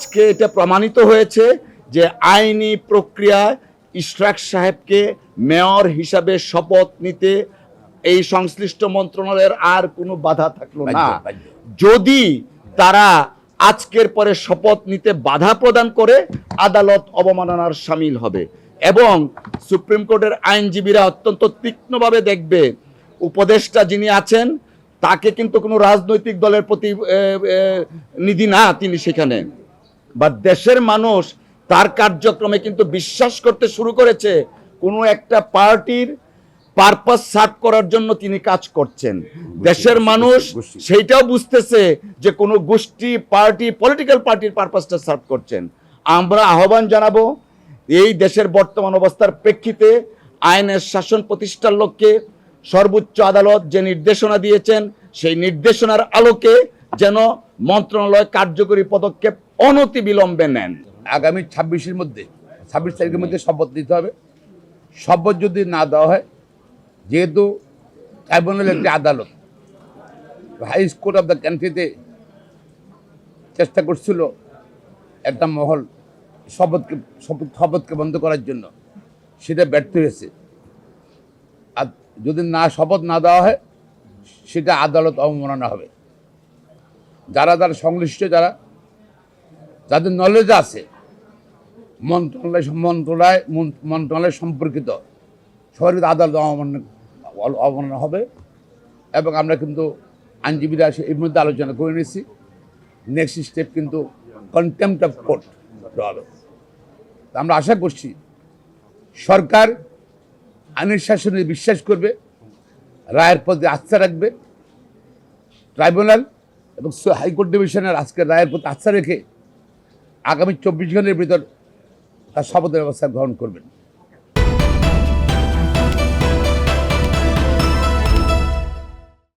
আজকে এটা প্রমাণিত হয়েছে যে আইনি প্রক্রিয়ায় ইশরাক সাহেবকে মেয়র হিসাবে শপথ নিতে এই সংশ্লিষ্ট মন্ত্রণালয়ের আর কোনো বাধা থাকলো না। যদি তারা আজকের পরে শপথ নিতে বাধা প্রদান করে আদালত অবমাননার শামিল হবে এবং সুপ্রিম কোর্টের আইনজীবীরা অত্যন্ত তীক্ষ্ণভাবে দেখবে উপদেষ্টা যিনি আছেন তাকে কিন্তু কোনো রাজনৈতিক দলের প্রতিনিধি না তিনি সেখানে, বা দেশের মানুষ তার কার্যক্রমে কিন্তু বিশ্বাস করতে শুরু করেছে কোনো একটা পার্টির পারপাস সার্ভ করার জন্য তিনি কাজ করছেন। দেশের মানুষ সেইটাও বুঝতেছে যে কোনো গোষ্ঠী পার্টি পলিটিক্যাল পার্টির পারপাসটা সার্ভ করছেন। আমরা আহ্বান জানাবো এই দেশের বর্তমান অবস্থার প্রেক্ষিতে আইনের শাসন প্রতিষ্ঠার লক্ষ্যে সর্বোচ্চ আদালত যে নির্দেশনা দিয়েছেন সেই নির্দেশনার আলোকে যেন মন্ত্রণালয় কার্যকরী পদক্ষেপ অনতিবিলম্বে নেন। আগামী 26 তারিখের মধ্যে শপথ নিতে হবে। শপথ যদি না দেওয়া হয়, যেহেতু ট্রাইব্যুনাল একটি আদালত, হাই কোর্ট অফ দ্য কান্ট্রিতে চেষ্টা করছিল একটা মহল শপথকে বন্ধ করার জন্য, সেটা ব্যর্থ হয়েছে। আর যদি শপথ না দেওয়া হয় সেটা আদালত অবমাননা হবে। যারা সংশ্লিষ্ট যাদের নলেজ আছে মন্ত্রণালয় সম্পর্কিত সবাই আদালত অবমাননা হবে। এবং আমরা কিন্তু আইনজীবীরা এর মধ্যে আলোচনা করে নিয়েছি, নেক্সট স্টেপ কিন্তু কন্টেম্পট অফ কোর্ট হবে। আমরা আশা করছি সরকার আইনের শাসনে বিশ্বাস করবে, রায়ের প্রতি আস্থা রাখবে। ট্রাইব্যুনাল এবং হাইকোর্ট ডিভিশনের আজকের রায়ের প্রতি আস্থা রেখে আগামী 24 ঘন্টার ভিতর তার শপথের ব্যবস্থা গ্রহণ করবেন।